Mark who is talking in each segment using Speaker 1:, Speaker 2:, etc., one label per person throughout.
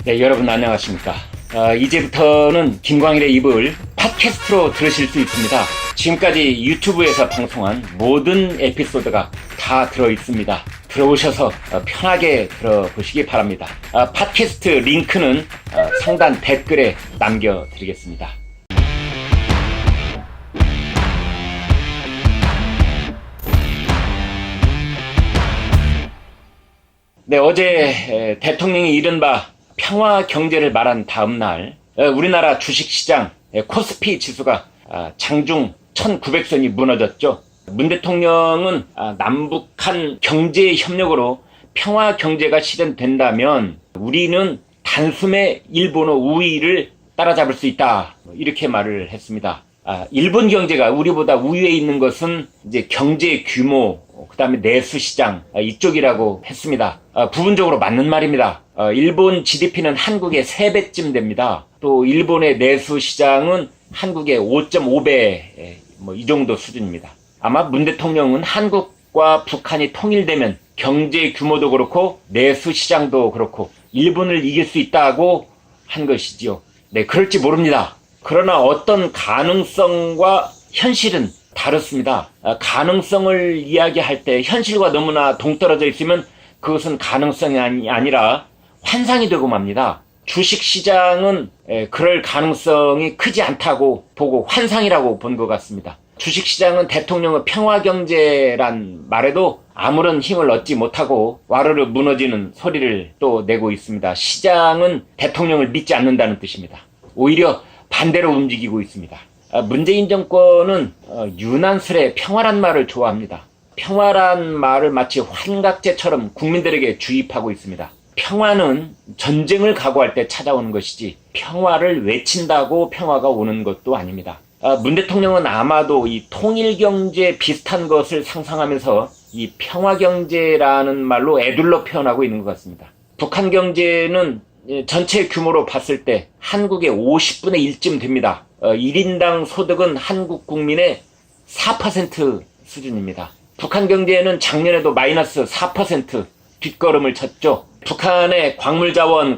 Speaker 1: 네, 여러분 안녕하십니까. 이제부터는 김광일의 입을 팟캐스트로 들으실 수 있습니다. 지금까지 유튜브에서 방송한 모든 에피소드가 다 들어있습니다. 들어오셔서 편하게 들어보시기 바랍니다. 팟캐스트 링크는 상단 댓글에 남겨드리겠습니다. 네, 어제 대통령이 이른바 평화 경제를 말한 다음 날 우리나라 주식시장 코스피 지수가 장중 1900선이 무너졌죠. 문 대통령은 남북한 경제 협력으로 평화 경제가 실현된다면 우리는 단숨에 일본의 우위를 따라잡을 수 있다, 이렇게 말을 했습니다. 일본 경제가 우리보다 우위에 있는 것은 이제 경제 규모, 그 다음에 내수 시장 이쪽이라고 했습니다. 부분적으로 맞는 말입니다. 일본 GDP는 한국의 3배쯤 됩니다. 또 일본의 내수 시장은 한국의 5.5배 이 정도 수준입니다. 아마 문 대통령은 한국과 북한이 통일되면 경제 규모도 그렇고 내수 시장도 그렇고 일본을 이길 수 있다고 한 것이지요. 네, 그럴지 모릅니다. 그러나 어떤 가능성과 현실은 다릅니다. 가능성을 이야기할 때 현실과 너무나 동떨어져 있으면 그것은 가능성이 아니라 환상이 되고 맙니다. 주식시장은 그럴 가능성이 크지 않다고 보고 환상이라고 본 것 같습니다. 주식시장은 대통령의 평화경제란 말에도 아무런 힘을 얻지 못하고 와르르 무너지는 소리를 또 내고 있습니다. 시장은 대통령을 믿지 않는다는 뜻입니다. 오히려 반대로 움직이고 있습니다. 문재인 정권은 유난스레 평화란 말을 좋아합니다. 평화란 말을 마치 환각제처럼 국민들에게 주입하고 있습니다. 평화는 전쟁을 각오할 때 찾아오는 것이지 평화를 외친다고 평화가 오는 것도 아닙니다. 문 대통령은 아마도 이 통일경제 비슷한 것을 상상하면서 이 평화경제라는 말로 애둘러 표현하고 있는 것 같습니다. 북한 경제는 전체 규모로 봤을 때 한국의 50분의 1쯤 됩니다. 1인당 소득은 한국 국민의 4% 수준입니다. 북한 경제는 작년에도 마이너스 4% 뒷걸음을 쳤죠. 북한의 광물자원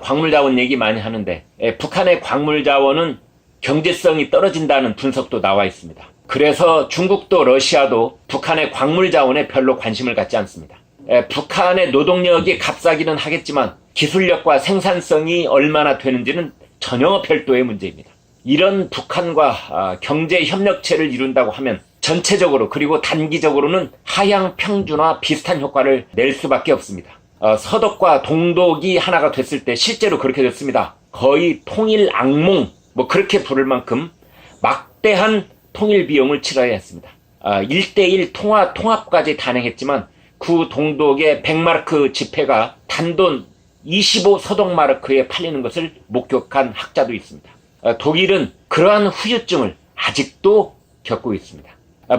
Speaker 1: 얘기 많이 하는데 북한의 광물자원은 경제성이 떨어진다는 분석도 나와 있습니다. 그래서 중국도 러시아도 북한의 광물자원에 별로 관심을 갖지 않습니다. 북한의 노동력이 값싸기는 하겠지만 기술력과 생산성이 얼마나 되는지는 전혀 별도의 문제입니다. 이런 북한과 경제 협력체를 이룬다고 하면 전체적으로 그리고 단기적으로는 하향 평준화 비슷한 효과를 낼 수밖에 없습니다. 서독과 동독이 하나가 됐을 때 실제로 그렇게 됐습니다. 거의 통일 악몽 그렇게 부를 만큼 막대한 통일 비용을 치러야 했습니다. 1대1 통합까지 단행했지만 그 동독의 100마르크 지폐가 단돈 25 서독마르크에 팔리는 것을 목격한 학자도 있습니다. 독일은 그러한 후유증을 아직도 겪고 있습니다.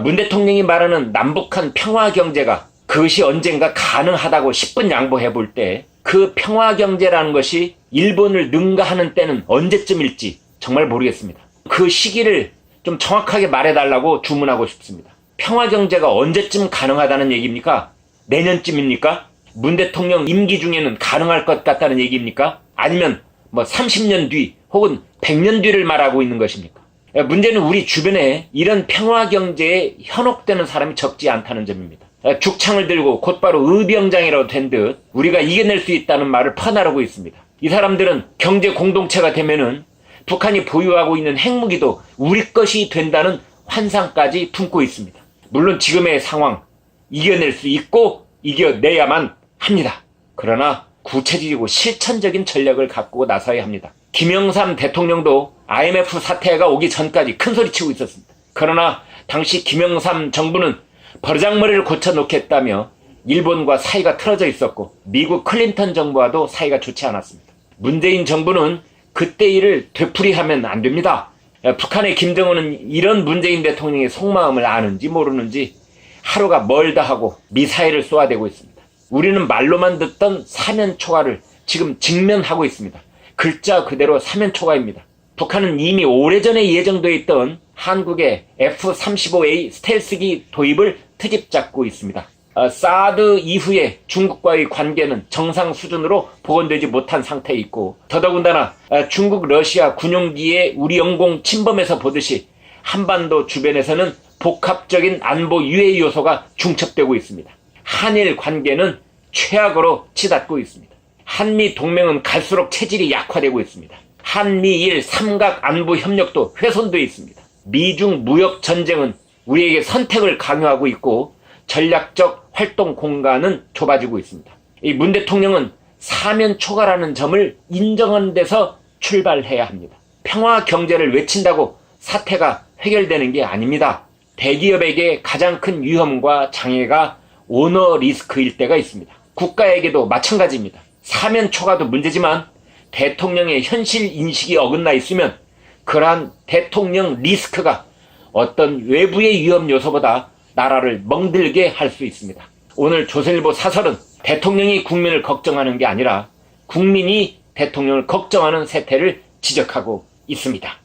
Speaker 1: 문 대통령이 말하는 남북한 평화경제가 그것이 언젠가 가능하다고 10분 양보해 볼 때 그 평화경제라는 것이 일본을 능가하는 때는 언제쯤일지 정말 모르겠습니다. 그 시기를 좀 정확하게 말해달라고 주문하고 싶습니다. 평화경제가 언제쯤 가능하다는 얘기입니까? 내년쯤입니까? 문 대통령 임기 중에는 가능할 것 같다는 얘기입니까? 아니면 30년 뒤 혹은 100년 뒤를 말하고 있는 것입니까? 문제는 우리 주변에 이런 평화경제에 현혹되는 사람이 적지 않다는 점입니다. 죽창을 들고 곧바로 의병장이라도 된 듯 우리가 이겨낼 수 있다는 말을 퍼나르고 있습니다. 이 사람들은 경제 공동체가 되면은 북한이 보유하고 있는 핵무기도 우리 것이 된다는 환상까지 품고 있습니다. 물론 지금의 상황 이겨낼 수 있고 이겨내야만 합니다. 그러나 구체적이고 실천적인 전략을 갖고 나서야 합니다. 김영삼 대통령도 IMF 사태가 오기 전까지 큰소리치고 있었습니다. 그러나 당시 김영삼 정부는 버르장머리를 고쳐놓겠다며 일본과 사이가 틀어져 있었고 미국 클린턴 정부와도 사이가 좋지 않았습니다. 문재인 정부는 그때 일을 되풀이하면 안 됩니다. 북한의 김정은은 이런 문재인 대통령의 속마음을 아는지 모르는지 하루가 멀다 하고 미사일을 쏘아대고 있습니다. 우리는 말로만 듣던 사면초가를 지금 직면하고 있습니다. 글자 그대로 사면초가입니다. 북한은 이미 오래전에 예정되어 있던 한국의 F-35A 스텔스기 도입을 트집 잡고 있습니다. 사드 이후에 중국과의 관계는 정상 수준으로 복원되지 못한 상태에 있고, 더더군다나 중국 러시아 군용기의 우리 영공 침범에서 보듯이 한반도 주변에서는 복합적인 안보 유해 요소가 중첩되고 있습니다. 한일 관계는 최악으로 치닫고 있습니다. 한미 동맹은 갈수록 체질이 약화되고 있습니다. 한미일 삼각 안보 협력도 훼손되어 있습니다. 미중 무역 전쟁은 우리에게 선택을 강요하고 있고 전략적 활동 공간은 좁아지고 있습니다. 이 문 대통령은 사면 초과라는 점을 인정하는 데서 출발해야 합니다. 평화 경제를 외친다고 사태가 해결되는 게 아닙니다. 대기업에게 가장 큰 위험과 장애가 오너 리스크일 때가 있습니다. 국가에게도 마찬가지입니다. 사면 초과도 문제지만 대통령의 현실 인식이 어긋나 있으면 그러한 대통령 리스크가 어떤 외부의 위험 요소보다 나라를 멍들게 할 수 있습니다. 오늘 조선일보 사설은 대통령이 국민을 걱정하는 게 아니라 국민이 대통령을 걱정하는 세태를 지적하고 있습니다.